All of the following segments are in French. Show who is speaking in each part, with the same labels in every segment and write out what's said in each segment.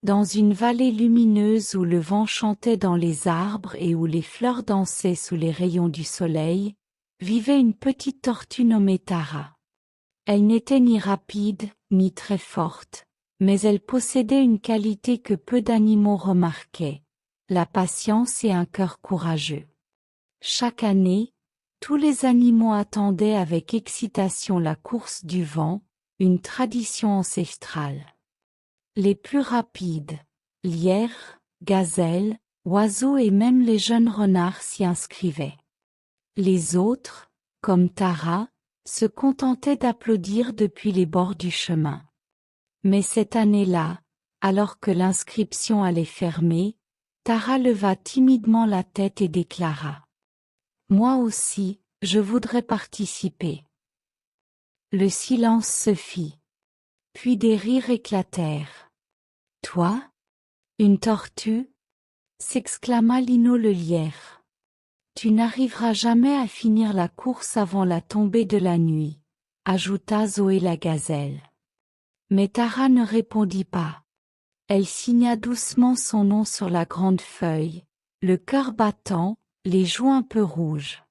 Speaker 1: Dans une vallée lumineuse où le vent chantait dans les arbres et où les fleurs dansaient sous les rayons du soleil, vivait une petite tortue nommée Tara. Elle n'était ni rapide, ni très forte, mais elle possédait une qualité que peu d'animaux remarquaient, la patience et un cœur courageux. Chaque année, tous les animaux attendaient avec excitation la course du vent, une tradition ancestrale. Les plus rapides, lierres, gazelles, oiseaux et même les jeunes renards s'y inscrivaient. Les autres, comme Tara, se contentaient d'applaudir depuis les bords du chemin. Mais cette année-là, alors que l'inscription allait fermer, Tara leva timidement la tête et déclara: « Moi aussi, je voudrais participer. » Le silence se fit. Puis des rires éclatèrent. « Toi? Une tortue? » s'exclama Lino le lierre. « Tu n'arriveras jamais à finir la course avant la tombée de la nuit, » ajouta Zoé la gazelle. Mais Tara ne répondit pas. Elle signa doucement son nom sur la grande feuille, le cœur battant, les joues un peu rouges.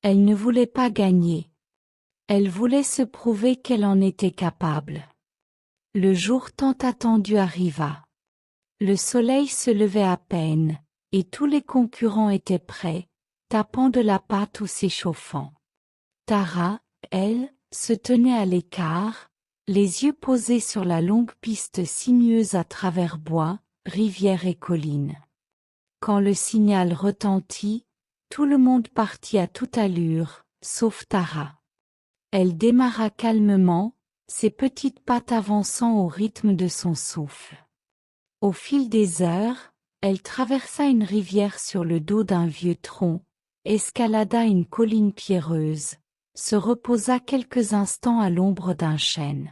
Speaker 1: Elle ne voulait pas gagner. Elle voulait se prouver qu'elle en était capable. Le jour tant attendu arriva. Le soleil se levait à peine, et tous les concurrents étaient prêts, tapant de la patte ou s'échauffant. Tara, elle, se tenait à l'écart, les yeux posés sur la longue piste sinueuse à travers bois, rivières et collines. Quand le signal retentit, tout le monde partit à toute allure, sauf Tara. Elle démarra calmement, ses petites pattes avançant au rythme de son souffle. Au fil des heures, elle traversa une rivière sur le dos d'un vieux tronc, escalada une colline pierreuse, se reposa quelques instants à l'ombre d'un chêne.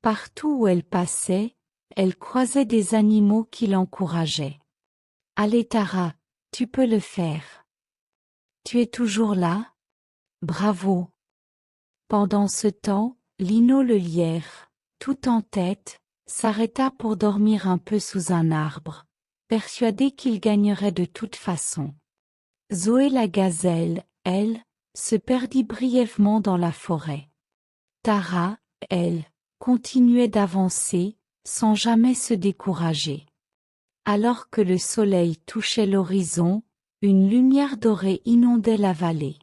Speaker 1: Partout où elle passait, elle croisait des animaux qui l'encourageaient. « Allez Tara, tu peux le faire. Tu es toujours là? Bravo !» Pendant ce temps, Lino le lierre, tout en tête, s'arrêta pour dormir un peu sous un arbre, persuadé qu'il gagnerait de toute façon. Zoé la gazelle, elle, se perdit brièvement dans la forêt. Tara, elle, continuait d'avancer, sans jamais se décourager. Alors que le soleil touchait l'horizon, une lumière dorée inondait la vallée.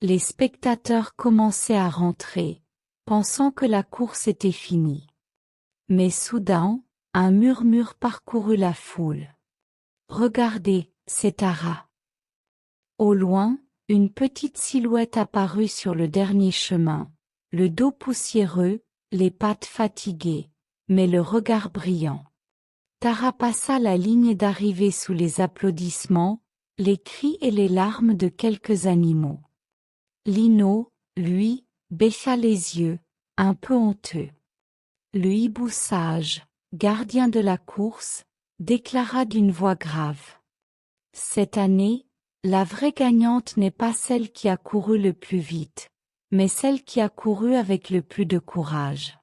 Speaker 1: Les spectateurs commençaient à rentrer, pensant que la course était finie. Mais soudain, un murmure parcourut la foule. « Regardez, c'est Tara. » Au loin, une petite silhouette apparut sur le dernier chemin, le dos poussiéreux, les pattes fatiguées, mais le regard brillant. Tara passa la ligne d'arrivée sous les applaudissements, les cris et les larmes de quelques animaux. Lino, lui, baissa les yeux, un peu honteux. Le hibou sage, gardien de la course, déclara d'une voix grave: « Cette année, la vraie gagnante n'est pas celle qui a couru le plus vite, mais celle qui a couru avec le plus de courage. »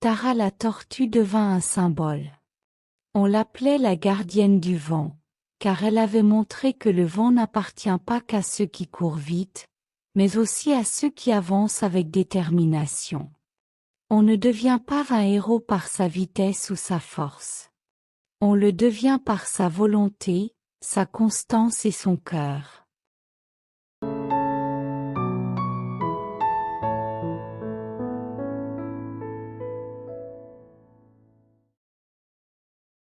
Speaker 1: Tara la tortue devint un symbole. On l'appelait la gardienne du vent, car elle avait montré que le vent n'appartient pas qu'à ceux qui courent vite, mais aussi à ceux qui avancent avec détermination. On ne devient pas un héros par sa vitesse ou sa force. On le devient par sa volonté, sa constance et son cœur.